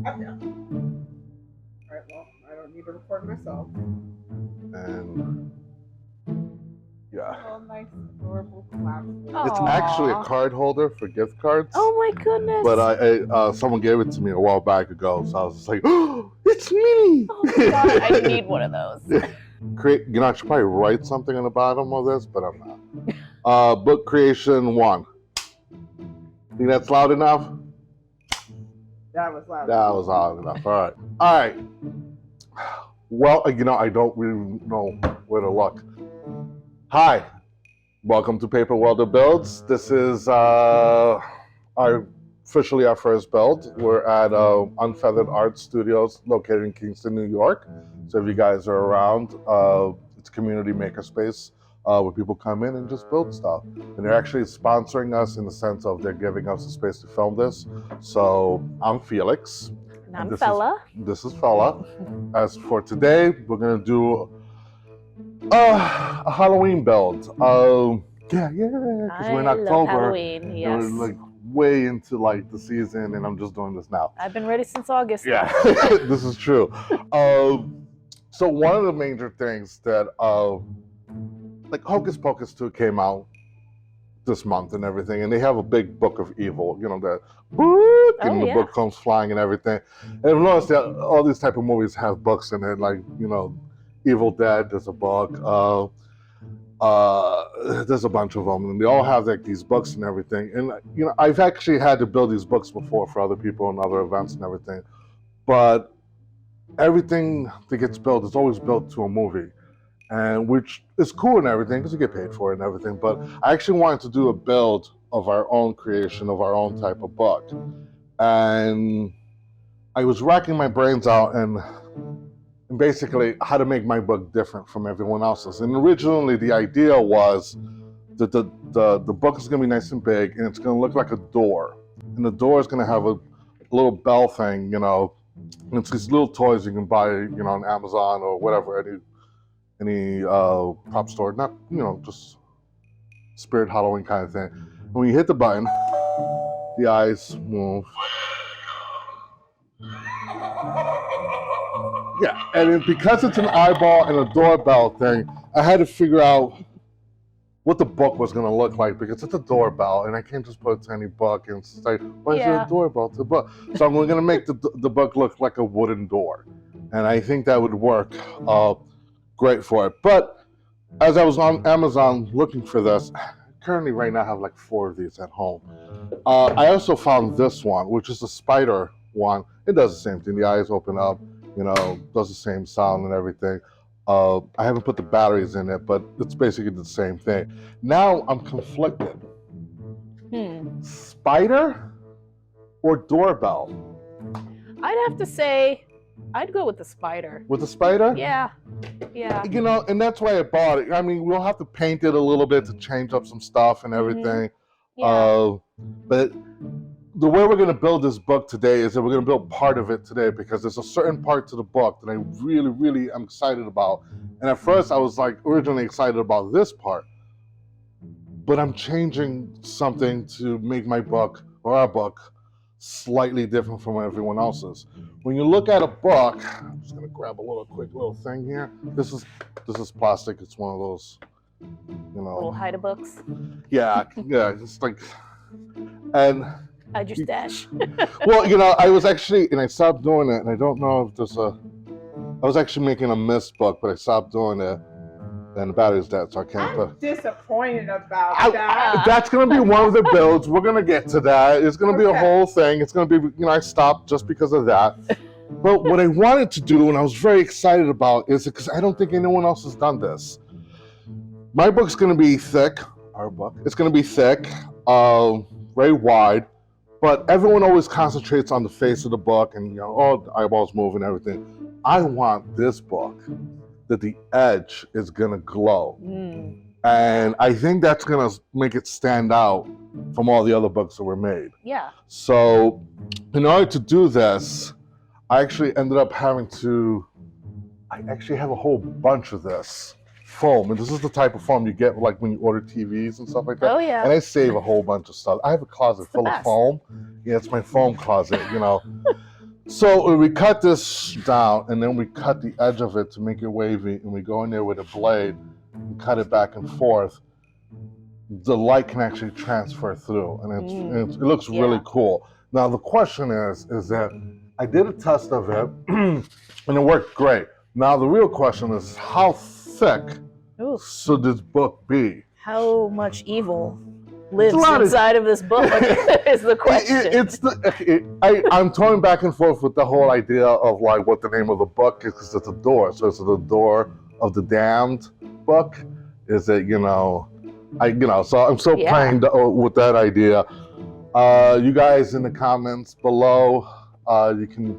Right, well, I don't need to record myself. And yeah. Oh, nice, adorable collapsible. It's Aw. actually a card holder for gift cards. Oh my goodness. But someone gave it to me a while back ago, so I was just like, oh, it's me! Oh my god, I need one of those. I should probably write something on the bottom of this, but I'm not. Book creation 1. Think that's loud enough? That was loud. That was loud enough. All right. Well, I don't really know where to look. Hi, welcome to Paperwelder Builds. This is officially our first build. We're at Unfeathered Art Studios located in Kingston, New York. So if you guys are around, it's a community makerspace where people come in and just build stuff. And they're actually sponsoring us in the sense of they're giving us a space to film this. So I'm Felix. And I'm Fela. This is Fela. As for today, we're gonna do a Halloween build. Because we're in October. Halloween, yes. And we're like way into like the season, and I'm just doing this now. I've been ready since August. Yeah, this is true. So one of the major things that like Hocus Pocus 2 came out this month and everything, and they have a big book of evil, that and the book comes flying and everything. And I've noticed that all these type of movies have books in it, like, Evil Dead, there's a book, there's a bunch of them, and they all have like these books and everything. And I've actually had to build these books before for other people and other events and everything, but everything that gets built is always built to a movie, and which is cool and everything because you get paid for it and everything. But I actually wanted to do a build of our own creation, of our own type of book, and I was racking my brains out and basically how to make my book different from everyone else's. And originally the idea was that the book is going to be nice and big, and it's going to look like a door, and the door is going to have a little bell thing, and it's these little toys you can buy, on Amazon or whatever, any prop store, not just Spirit Halloween kind of thing. When you hit the button, the eyes move. Yeah, and because it's an eyeball and a doorbell thing, I had to figure out what the book was going to look like, because it's a doorbell, and I can't just put a tiny book and say, why is there a doorbell to the book? So I'm going to make the book look like a wooden door, and I think that would work great for it. But as I was on Amazon looking for this, currently right now I have like 4 of these at home. I also found this one, which is a spider one. It does the same thing. The eyes open up, does the same sound and everything. I haven't put the batteries in it, but it's basically the same thing. Now I'm conflicted. Spider or doorbell? I'd have to say, I'd go with the spider. With the spider? Yeah. And that's why I bought it. I mean, we'll have to paint it a little bit to change up some stuff and everything. Yeah. But the way we're going to build this book today is that we're going to build part of it today, because there's a certain part to the book that I really, really am excited about. And at first I was like originally excited about this part, but I'm changing something to make my book, or our book, slightly different from everyone else's. When you look at a book, I'm just going to grab a quick little thing here. This is plastic. It's one of those, Little hide books. Yeah, it's like, and Hide your stash. well, I was actually, and I stopped doing it, and I don't know if I was actually making a mist book, but I stopped doing it, and the battery's dead, so I can't I'm disappointed about that. That's going to be one of the builds. We're going to get to that. It's going to be a whole thing. It's going to be, I stopped just because of that. But what I wanted to do, and I was very excited about, is because I don't think anyone else has done this. My book's going to be thick. Our book. It's going to be thick, very wide. But everyone always concentrates on the face of the book and, all the eyeballs move and everything. I want this book that the edge is going to glow. And I think that's going to make it stand out from all the other books that were made. Yeah. So in order to do this, I actually ended up having to, I actually have a whole bunch of this foam, and this is the type of foam you get like when you order TVs and stuff like that. Oh yeah. And I save a whole bunch of stuff. I have a closet full of foam. Yeah, it's my foam closet, So we cut this down, and then we cut the edge of it to make it wavy, and we go in there with a blade and cut it back and forth. The light can actually transfer through, and it looks really cool. Now the question is that I did a test of it, and it worked great. Now the real question is, how thick should this book be? How much evil lives inside of this book is the question. I'm toying back and forth with the whole idea of like what the name of the book is, because it's a door. So it's the door of the damned book. Is it, so I'm still playing with that idea. You guys in the comments below, you can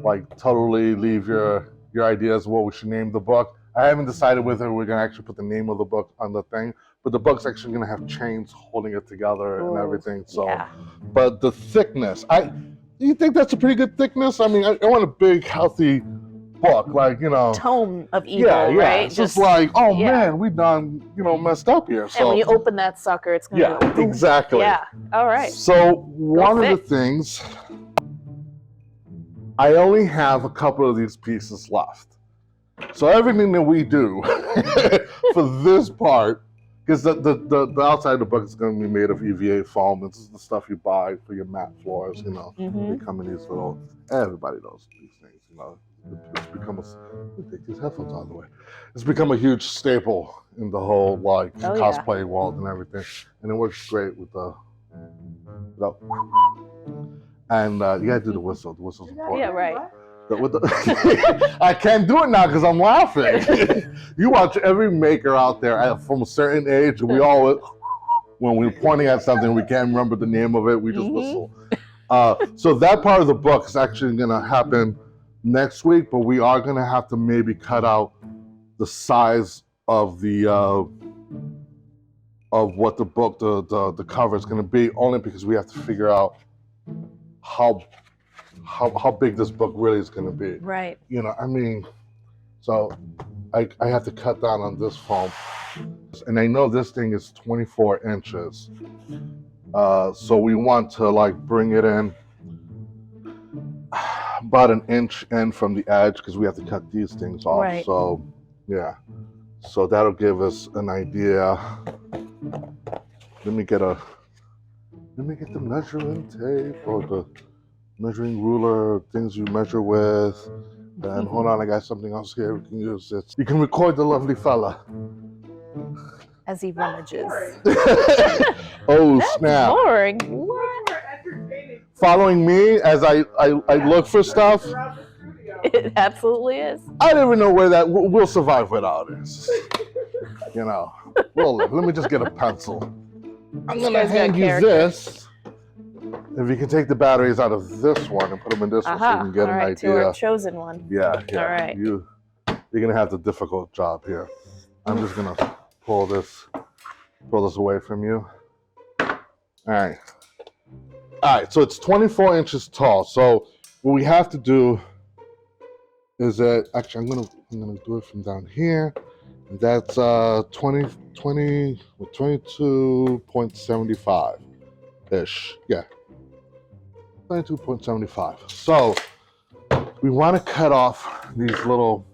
like totally leave your ideas of what we should name the book. I haven't decided whether we're gonna actually put the name of the book on the thing, but the book's actually gonna have chains holding it together and everything. So, but the thickness, you think that's a pretty good thickness? I mean, I want a big, healthy book, like tome of evil, right? It's just like, man, we done, messed up here. So, and when you open that sucker, it's gonna go boom. Exactly. Yeah. All right. So one of the things, I only have a couple of these pieces left. So everything that we do for this part, because the outside of the book is going to be made of EVA foam. This is the stuff you buy for your mat floors. They come in these little. Everybody knows these things. It's become take these headphones out of the way. It's become a huge staple in the whole cosplay world and everything, and it works great with the. And you gotta do the whistle. The whistle's important. Yeah, right. I can't do it now because I'm laughing. You watch every maker out there from a certain age, we all, when we're pointing at something, we can't remember the name of it, we just whistle. So that part of the book is actually going to happen next week, but we are going to have to maybe cut out the size of the of what the book, the cover is going to be, only because we have to figure out how big this book really is going to be. Right. So I have to cut down on this foam. And I know this thing is 24 inches. So we want to bring it in about an inch in from the edge, because we have to cut these things off. Right. So yeah. So that'll give us an idea. Let me get the measuring tape or the measuring ruler, things you measure with. And hold on, I got something else here we can use. You can record the lovely Fela. As he rummages. Oh, That's snap. boring. Following me as I look for stuff. It absolutely is. I don't even know where that, we'll survive without it. Let me just get a pencil. I'm going to hand you this. If you can take the batteries out of this one and put them in this one, so you can get an idea. To our chosen one. Yeah. All right. You're going to have the difficult job here. I'm just going to pull this away from you. All right. So it's 24 inches tall. So what we have to do is that, actually, I'm gonna do it from down here. And that's 22.75 ish. Yeah. 22.75. So we want to cut off these little,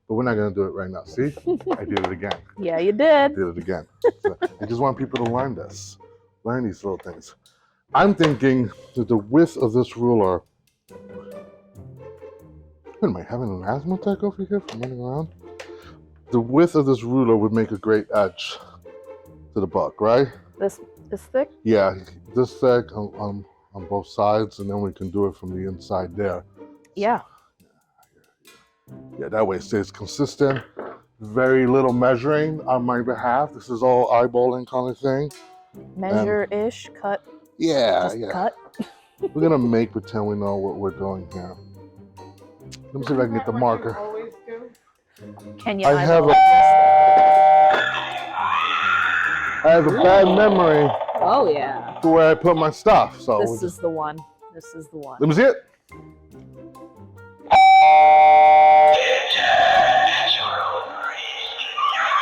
but we're not going to do it right now. See? I did it again. Yeah, you did. I did it again. So I just want people to learn these little things. I'm thinking that the width of this ruler. What am I having an asthma attack over here from running around? The width of this ruler would make a great edge to the book, right? This thick? Yeah, this thick on both sides, and then we can do it from the inside there. Yeah. Yeah, that way it stays consistent. Very little measuring on my behalf. This is all eyeballing kind of thing. Measure-ish, cut. Yeah, Just cut. We're gonna make pretend we know what we're doing here. Let me see if I can get the marker. Can you I have a bad memory. Oh yeah. To where I put my stuff. So this is the one. Let me see it.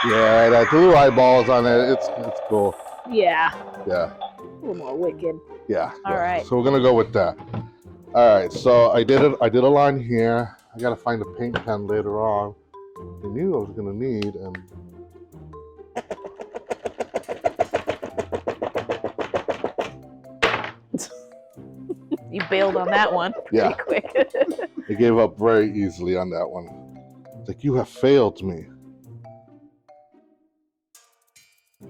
Yeah, that blue eyeballs on it. It's cool. Yeah. Yeah. A little more wicked. Yeah. All right. So we're gonna go with that. All right, so I did it. I did a line here. I gotta find a paint pen later on. I knew I was gonna need, and You bailed on that one pretty quick. I gave up very easily on that one. It's like, you have failed me.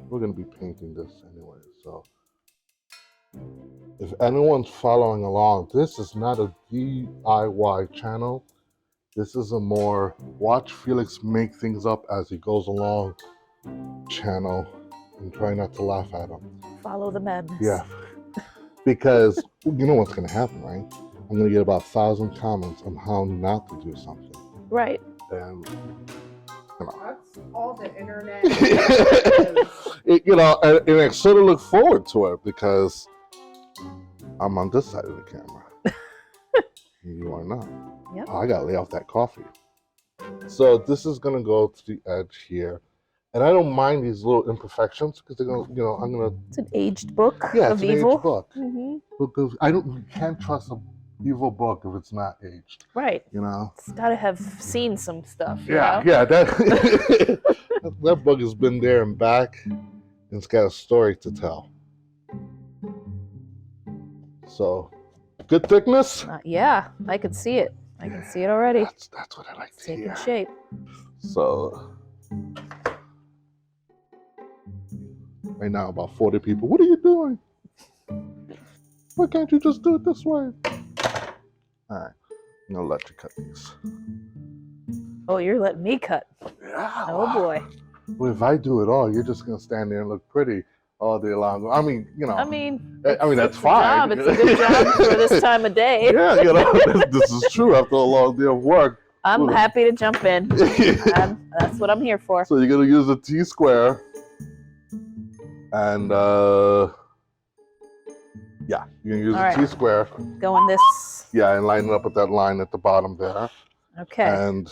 We're gonna be painting this anyway, so if anyone's following along, this is not a DIY channel. This is a more watch Felix make things up as he goes along channel, and try not to laugh at him. Follow the madness. Yeah, because you know what's gonna happen, right? I'm gonna get about 1,000 comments on how not to do something. Right. And That's all the internet is. and I sort of look forward to it because I'm on this side of the camera. You are not. Yep. Oh, I gotta lay off that coffee. So this is gonna go to the edge here, and I don't mind these little imperfections because they're gonna, I'm gonna. It's an aged book Yeah, of it's an evil. aged book. Mm-hmm. Because you can't trust an evil book if it's not aged. Right. You know. It's got to have seen some stuff. you Yeah, know? yeah. That that book has been there and back, and it's got a story to tell. So, good thickness. Yeah, I could see it. I can see it already. That's what I like It's to taking hear. shape. So, right now, about 40 people. What are you doing? Why can't you just do it this way? All right, I'm gonna let you cut these. Oh, you're letting me cut. Yeah. Oh boy. Well, if I do it all, you're just gonna stand there and look pretty all day long. I mean, I mean, that's it's fine. A job. It's a good job for this time of day. Yeah, this is true. After a long day of work, I'm happy to jump in. That's what I'm here for. so you're gonna use a T-square, and yeah, you're gonna use All a right. T-square. Going this. Yeah, and line it up with that line at the bottom there. Okay. And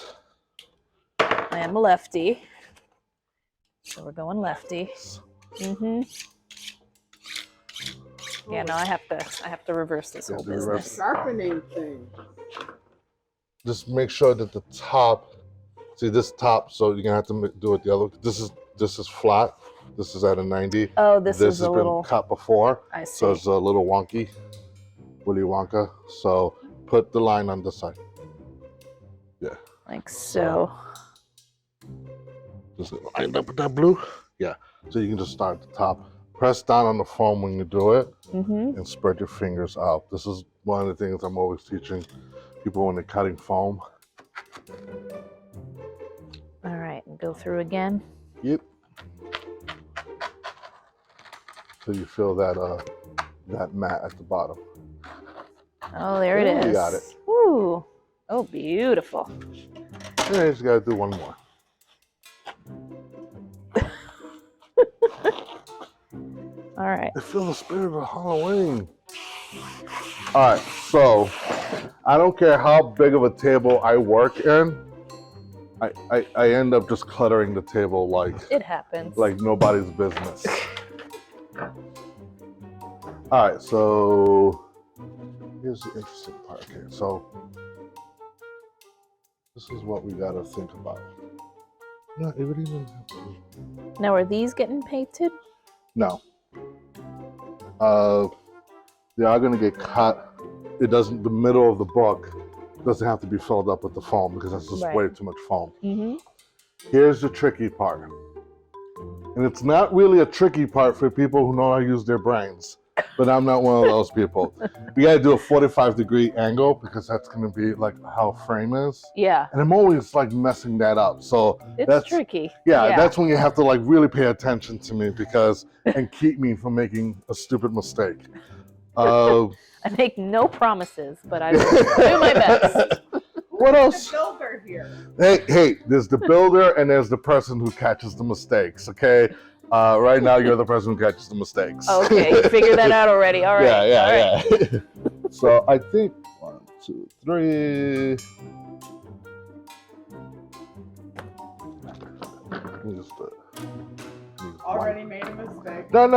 I am a lefty. So we're going lefty. Mm-hmm. Yeah, no, I have to reverse this whole business. Sharpening thing. just make sure that the top, see this top, so you're gonna have to do it the other. This is flat. This is at a 90. Oh, this This is has a been little. cut before, I see. so it's a little wonky, Willy Wonka. So put the line on this side. Yeah. Like so. Just line up with that blue. Yeah. So you can just start at the top. Press down on the foam when you do it, Mm-hmm. and spread your fingers out. This is one of the things I'm always teaching people when they're cutting foam. All right, and go through again. Yep. So you feel that that mat at the bottom. Oh, there it Oh, is. you got it. Woo! Oh, beautiful. Yeah, you just gotta do one more. All right. I feel the spirit of Halloween. All right, so I don't care how big of a table I work in. I end up just cluttering the table like It happens. nobody's business. All right, so here's the interesting part. Okay, so this is what we gotta think about. No, it would even have to. Now, are these getting painted? No. They are gonna get cut. It doesn't. The middle of the book doesn't have to be filled up with the foam because that's just Right. way too much foam. Mm-hmm. Here's the tricky part, and it's not really a tricky part for people who know how to use their brains. But I'm not one of those people. We gotta do a 45-degree angle because that's gonna be like how frame is, Yeah, and I'm always like messing that up. So it's that's tricky. yeah, that's when you have to like really pay attention to me and keep me from making a stupid mistake. I make no promises, but I will do my best. What else? The builder here. Hey, there's the builder and there's the person who catches the mistakes, okay? Right now, you're the person who catches the mistakes. Okay, you figured that out already. All right. Yeah. So I think 1, 2, 3. Let me just Already made a mistake. No.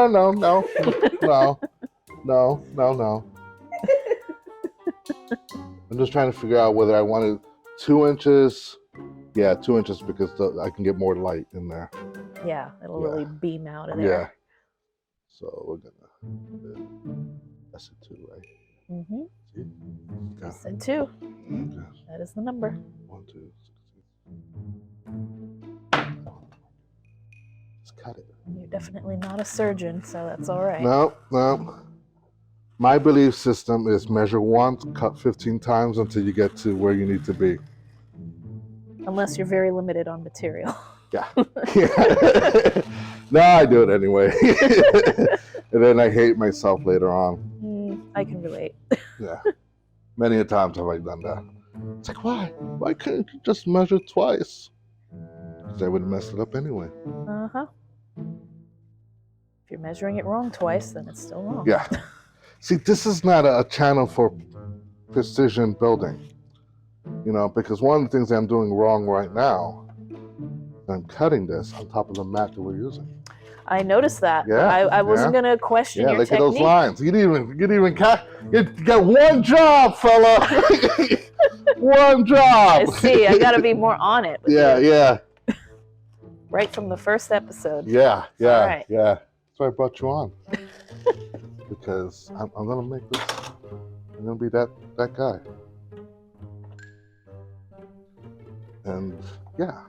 I'm just trying to figure out whether I wanted 2 inches. Yeah, 2 inches because I can get more light in there. Yeah, it'll Yeah. really beam out of Yeah. there. So we're gonna. That's a 2, right? Mm-hmm. See? I Okay. said 2. Okay. That is the number. 1, 2, 6. Just cut it. You're definitely not a surgeon, so that's all right. No. My belief system is measure once, cut 15 times until you get to where you need to be. Unless you're very limited on material. Yeah. No, I do it anyway. And then I hate myself later on. I can relate. Yeah. Many a times have I done that. It's like, why? Why couldn't you just measure twice? Because I would have messed it up anyway. Uh-huh. If you're measuring it wrong twice, then it's still wrong. Yeah. See, this is not a channel for precision building. You know, because one of the things I'm doing wrong right now, I'm cutting this on top of the mat that we're using. I noticed that. Yeah, I wasn't gonna question Yeah, your look technique. at those lines. You didn't even cut. You got one job, fella. One job. I see. I gotta be more on it. Yeah. Right from the first episode. Yeah. All right. That's why I brought you on. Because I'm gonna make this. I'm gonna be that guy. And yeah.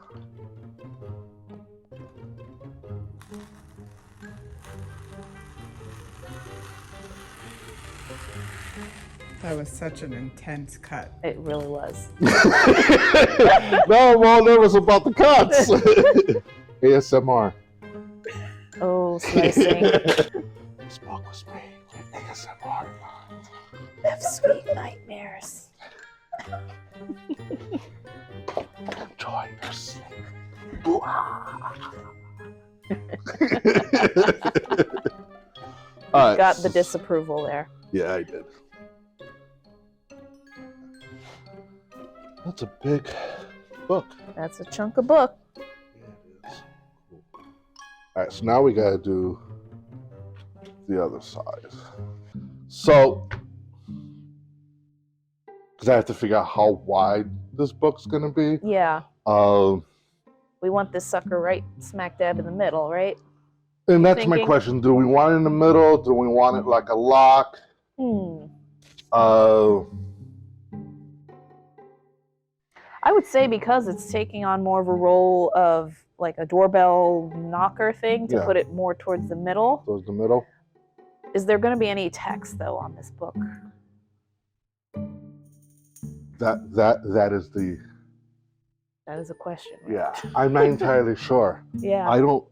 That was such an intense cut. It really was. No, I'm all nervous about the cuts. ASMR. Oh, slicing. This book was made with ASMR. Have sweet nightmares. Enjoy your sleep. All right. Got the disapproval there. Yeah, I did. That's a big book. That's a chunk of book. Yeah, it is. Cool. All right, so now we got to do the other side. So, because I have to figure out how wide this book's going to be. Yeah. We want this sucker right smack dab in the middle, right? And that's my thinking? question. Do we want it in the middle? Do we want it like a lock? I would say because it's taking on more of a role of like a doorbell knocker thing to put it more towards the middle. Towards the middle? Is there going to be any text though on this book? That is the... That is a question. Right? Yeah, I'm not entirely sure. Yeah.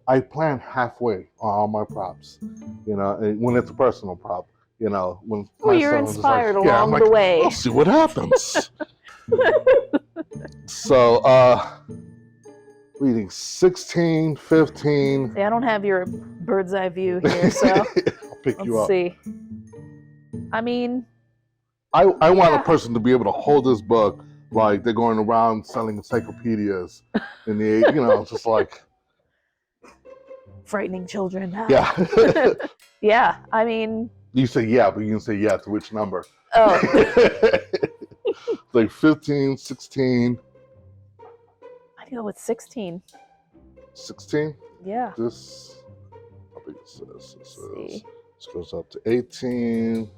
I plan halfway on all my props, you know, when it's a personal prop, you know, when you're inspired along the way. We'll see what happens. So, reading 16, 15. See, I don't have your bird's eye view here, so I'll pick you let's up. see. I mean, I want a person to be able to hold this book like they're going around selling encyclopedias in the, you know, just like. frightening children. Yeah. Yeah, I mean. You say yeah, but you can say yeah to which number? Oh. Like 15, 16. I go with 16. 16? Yeah. This, how big it says? See. This goes up to 18.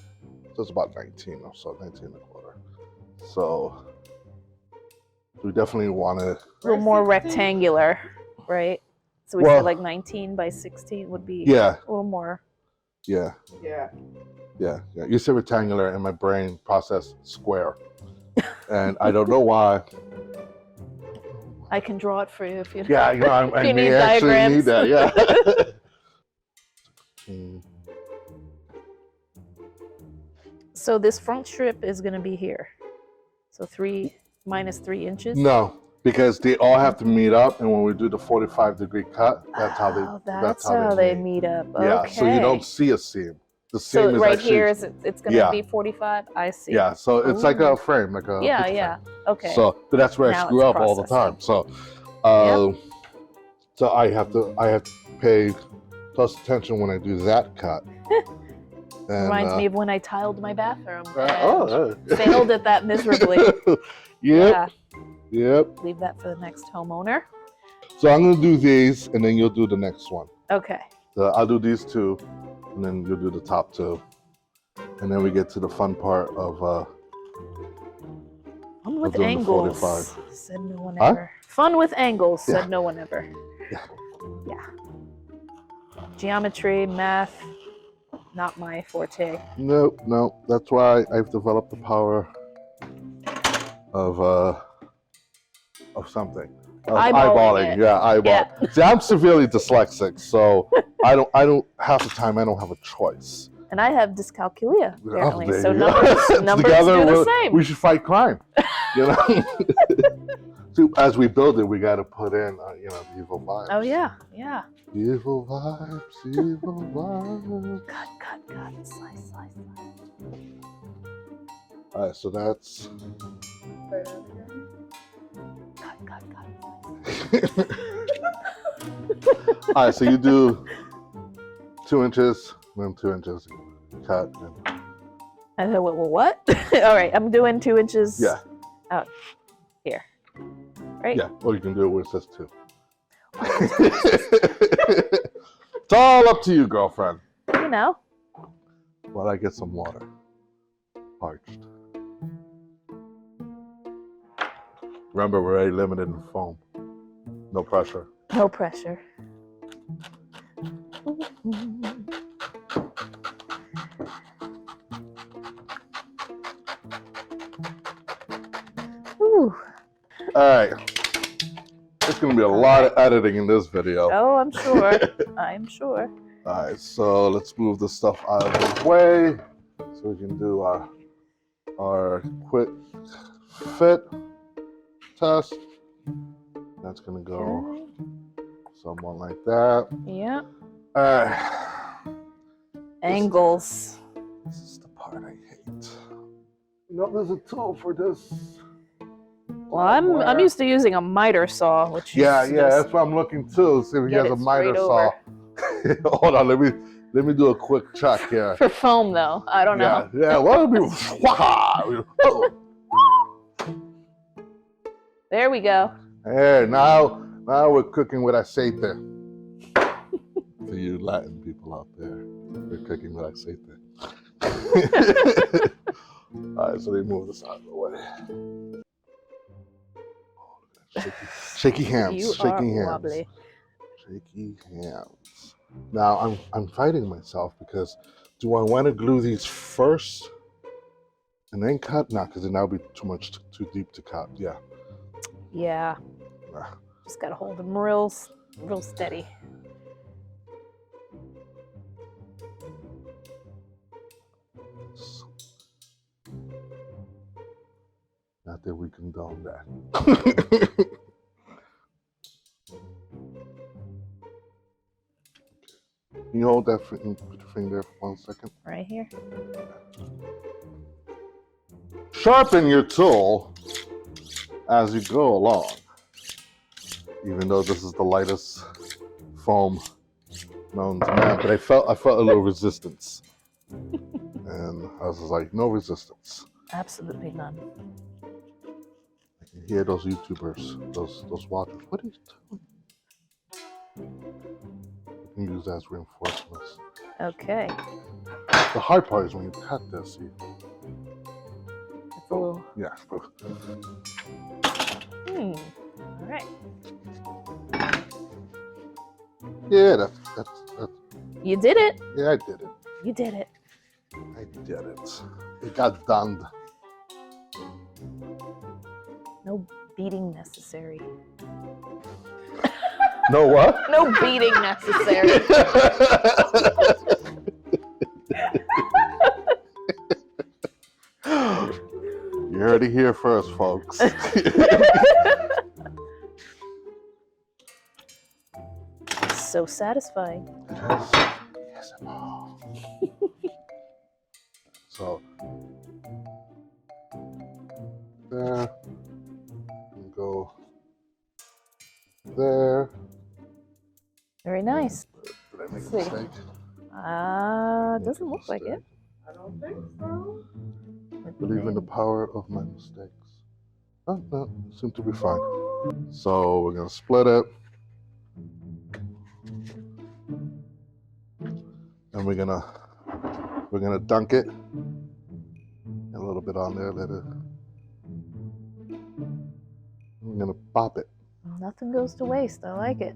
So it's about 19 or so, 19 and a quarter. So we definitely want to. A little more rectangular, right? So we said like 19 by 16 would be a little more. Yeah. Yeah. You said rectangular, and my brain processed square. And I don't know why. I can draw it for you if you. Yeah, you know, I you may need actually diagrams. need that. Yeah. So this front strip is going to be here. So minus 3 inches. No, because they all have to meet up, and when we do the 45-degree cut, that's how they. That's how they meet up. Yeah, Okay. so you don't see a seam. The seam so is right actually, here is it's going to be 45. I see. Yeah, so it's like a frame, like a. Yeah, picture yeah. frame. Okay. So, but that's where I Now screw it's up all the time. processing. So, so I have to pay close attention when I do that cut. And, Reminds me of when I tiled my bathroom. oh, Failed at that miserably. Yep. Yep. Leave that for the next homeowner. So I'm gonna do these, and then you'll do the next one. Okay. So I'll do these two, and then you'll do the top two, and then we get to the fun part of Fun with doing the angles. 45. Said no one Huh? ever. Fun with angles. Yeah. Said no one ever. Yeah. Yeah. Geometry, math, not my forte. No. That's why I've developed the power of something. Eyeballing it. Yeah, eyeball. Yeah. See, I'm severely dyslexic, so I don't half the time I don't have a choice. And I have dyscalculia, apparently. there So you go. numbers Together, do the same. we should fight crime. You know. So as we build it, we got to put in, evil vibes. Oh yeah. Evil vibes, evil vibes. Cut. Slice. All right, so that's. Cut. All right, so you do 2 inches, then 2 inches, cut. I said, what? All right, I'm doing 2 inches. Yeah. Out here. Right? Yeah, or you can do it where it says 2. It's all up to you, girlfriend. You know. While I get some water. Parched. Remember, we're already limited in foam. No pressure. No pressure. Ooh. All right. There's going to be a lot of editing in this video. Oh, I'm sure. I'm sure. All right, so let's move the stuff out of the way so we can do our quick fit test. That's going to go somewhat like that. Yeah. All right. Angles. This is the part I hate. There's a tool for this. Well, I'm used to using a miter saw, which Yeah, is that's what I'm looking to see if he has a miter saw. Hold on, let me do a quick check here. For foam, though, I don't know. Yeah. What would be? There we go. Hey, now we're cooking with aceite. For you Latin people out there, we're cooking with aceite. All right, so they move this out of the way. Shaky hands. You shaky are hands. wobbly. Shaky hands. Now I'm fighting myself because do I want to glue these first and then cut? No, because then that'll be too deep to cut. Yeah. Yeah. Nah. Just gotta hold them real steady. Not that we condone that. Can you hold that put your finger for 1 second? Right here. Sharpen your tool as you go along. Even though this is the lightest foam known to man, but I felt a little resistance. And I was like, no resistance. Absolutely none. I can hear those YouTubers, those watchers. What are you doing? You can use that as reinforcements. Okay. The hard part is when you cut this. See? It's a little. Yeah. All right. Yeah, that's. You did it. Yeah, I did it. You did it. I did it. It got done. No beating necessary. No what? No beating necessary. You heard it here first, folks. So satisfying. Yes. So there, and go there. Very nice. Did I make a Sweet. mistake? Doesn't look like it. don't think so. I believe in the power of my mistakes. Oh, no, seem to be fine. So we're gonna split it. And we're gonna dunk it. A little bit on there, let it. I'm gonna pop it. Nothing goes to waste. I like it.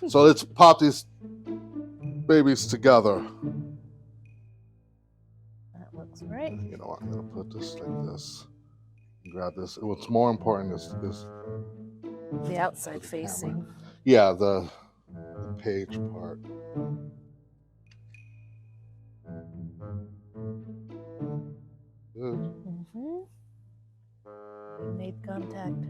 So let's pop these babies together. That looks right. You know what? I'm gonna put this like this. Grab this. What's more important is The outside facing. yeah, the page part. Good. Mm-hmm. We made contact.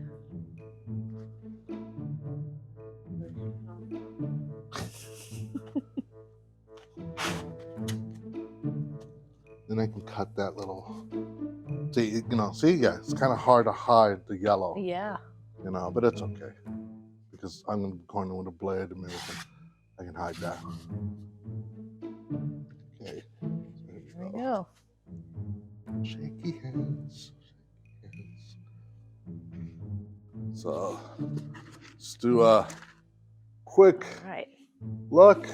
Then I can cut that little. See, yeah, it's kind of hard to hide the yellow. Yeah. But it's okay because I'm going in with a blade and maybe I can hide that. Okay, There we go. Shaky hands. So let's do a quick Right. look.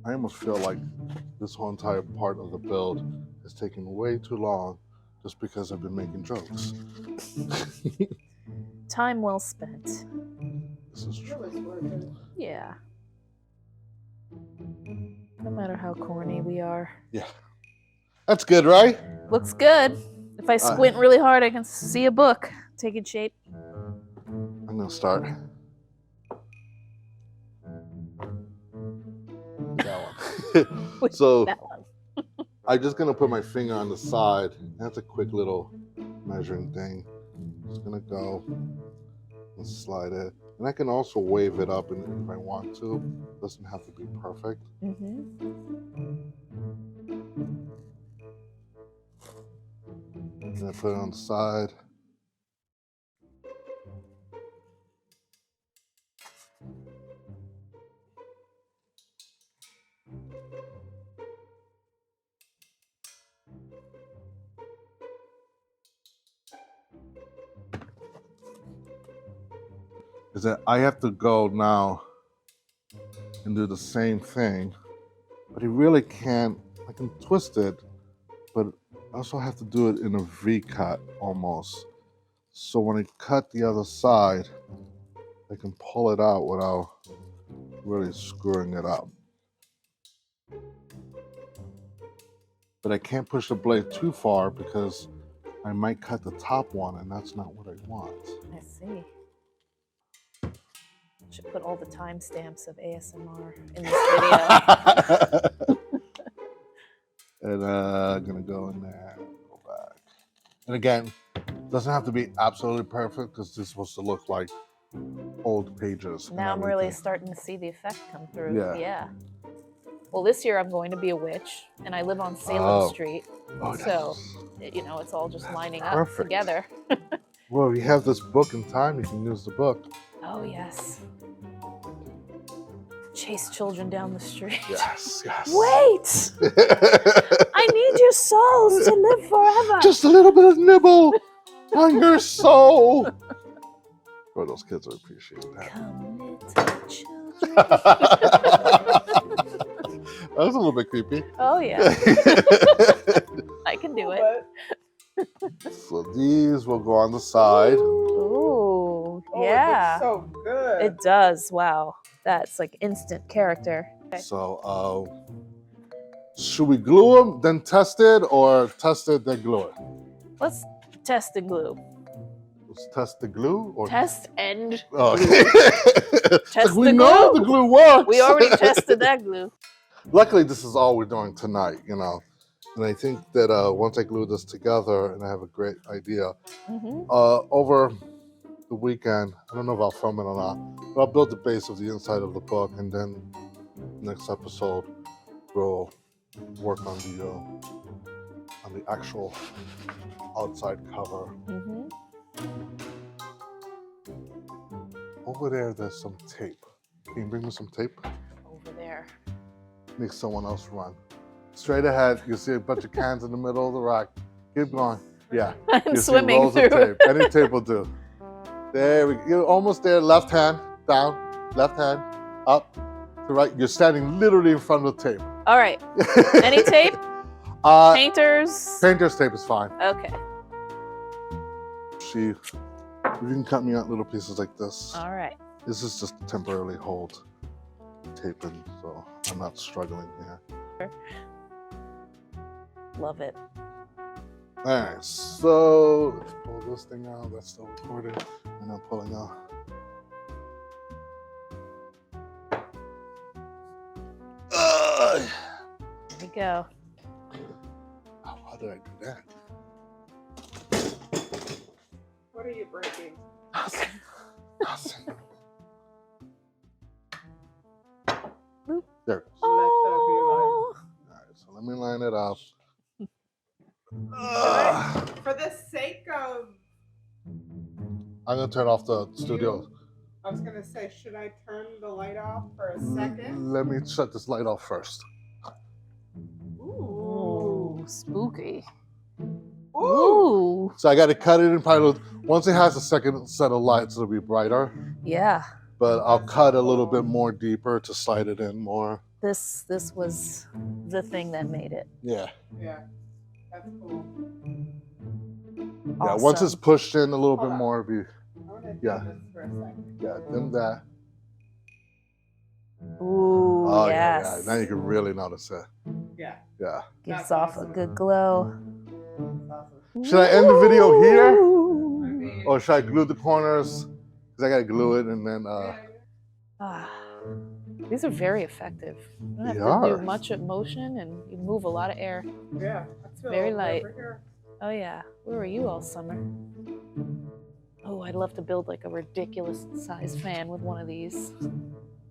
I almost feel like this whole entire part of the build is taking way too long just because I've been making jokes. Time well spent. This is true. Yeah. No matter how corny we are. Yeah. That's good, right? Looks good. If I squint really hard, I can see a book taking shape. I'm going to start. That one. So That one. I'm just going to put my finger on the side. That's a quick little measuring thing. Just going to go and slide it. And I can also wave it up if I want to. It doesn't have to be perfect. Mm-hmm. And I put it on the side. Is that I have to go now and do the same thing, but you really can't. I can twist it, but I also have to do it in a V cut almost. So when I cut the other side, I can pull it out without really screwing it up. But I can't push the blade too far because I might cut the top one, and that's not what I want. I see. Should put all the timestamps of ASMR in this video. And I'm gonna go in there, go back. And again, doesn't have to be absolutely perfect because this is supposed to look like old pages. Now I'm really starting to see the effect come through. Yeah. Well, this year I'm going to be a witch, and I live on Salem Street. Oh, so, it's all just lining up perfect. together. Well, you have this book in time, you can use the book. Oh, yes. Chase children down the street. Yes. Wait! I need your souls to live forever. Just a little bit of nibble on your soul. Oh, those kids will appreciate that. Come, little children. That was a little bit creepy. Oh, yeah. I can do it. So these will go on the side. Ooh, yeah. It looks so good. It does. Wow. That's like instant character. Okay. So, should we glue them, then test it, or test it, then glue it? Let's test and glue. Let's test the glue? Or Test and oh, okay. test we the know glue. the glue works. We already tested that glue. Luckily, this is all we're doing tonight, And I think that once I glue this together and I have a great idea, over the weekend, I don't know if I'll film it or not, but I'll build the base of the inside of the book, and then next episode we'll work on the actual outside cover. Over there's some tape. Can you bring me some tape? Over there. Make someone else run. Straight ahead. You see a bunch of cans in the middle of the rack. Keep going. Yeah. I'm You see swimming rolls through. of tape. Any tape will do. There we go. You're almost there. Left hand down. Left hand up to right. You're standing literally in front of the tape. All right. Any tape? Painters? Painter's tape is fine. Okay. See, you can cut me out little pieces like this. All right. This is just to temporarily hold tape in, so I'm not struggling here. Love it. All right, so let's pull this thing out. That's still recording, and I'm pulling out. Here we go. Oh, how did I do that? What are you breaking? Nothing. Nothing. Boop. There it goes. Oh. All right, so let me line it up. For the sake of, I'm gonna turn off the studio. I was gonna say, should I turn the light off for a second? Let me shut this light off first. Ooh, spooky. Ooh. Ooh. So I got to cut it in pilot. Once it has a second set of lights, it'll be brighter. Yeah. But I'll cut a little bit more deeper to slide it in more. This was the thing that made it. Yeah. Yeah, that's cool. Yeah. Once it's pushed in a little bit Hold on. more, it'll be, I want to do Yeah. this for a second. yeah, dim that. Ooh, Oh, yes. yeah. Now you can really notice it. Yeah. Yeah. Gives That's off awesome. a good glow. That's awesome. Should I end the video here? I Ooh. mean, Or should I glue the corners? Because I got to glue it and then, yeah, Ah, these are very effective. You don't have They to are. do much motion and you move a lot of air. yeah, that's Very over light. here. Oh yeah, where were you all summer? Oh, I'd love to build like a ridiculous size fan with one of these.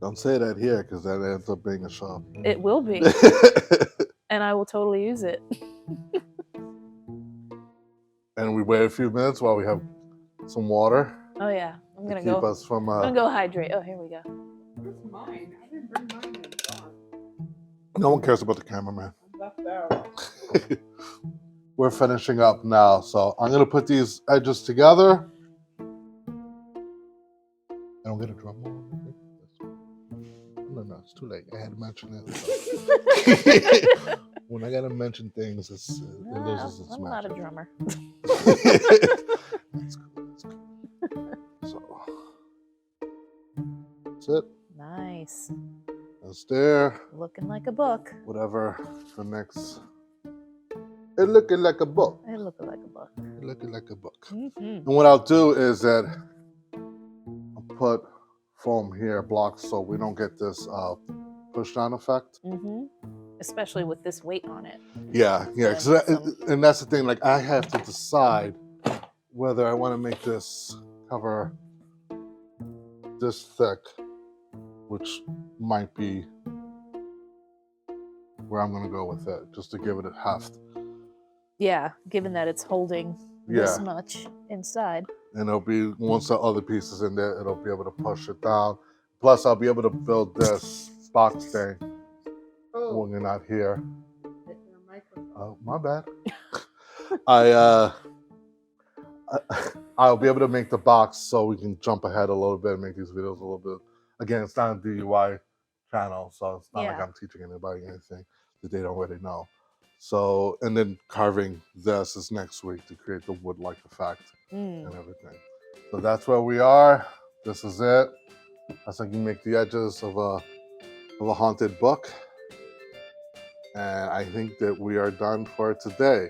don't say that here because that ends up being a shop. It will be, and I will totally use it. And we wait a few minutes while we have some water Oh yeah, I'm to gonna keep go. us from. I'm gonna go hydrate. Oh, here we go. Where's mine? I didn't bring mine in the car. No one cares about the cameraman. I left out. We're finishing up now, so I'm gonna put these edges together. I don't get a drum roll. No, it's too late. I had to mention it. When I gotta mention things, it loses its I'm not a magic. drummer. That's cool. That's cool. So that's it. Nice. That's there. Looking like a book. Whatever the next. It looking like a book. It looked like a book. It looking like a book. Mm-hmm. And what I'll do is that I'll put foam here, blocks, so we don't get this push down effect. Mm-hmm. Especially with this weight on it. Yeah. 'Cause and that's the thing. Like I have to decide whether I want to make this cover this thick, which might be where I'm going to go with it, just to give it a heft. Yeah, given that it's holding this much inside. And it'll be, once the other pieces in there, it'll be able to push it down. Plus, I'll be able to build this box thing Oh, when you're not here. hit your microphone. Oh, my bad. I'll be able to make the box so we can jump ahead a little bit and make these videos a little bit. Again, it's not a DIY channel, so it's not like I'm teaching anybody anything that they don't already know. So, and then carving this is next week to create the wood-like effect and everything. So that's where we are. This is it. That's how you make the edges of a haunted book. And I think that we are done for today.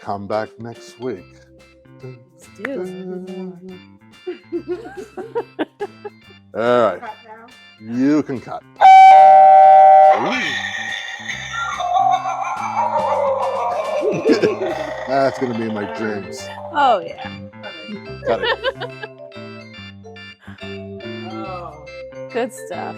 Come back next week. Let's do this. All right, Cut now. you can cut. That's gonna be my dreams. Oh yeah. Cut it. Oh. Good stuff.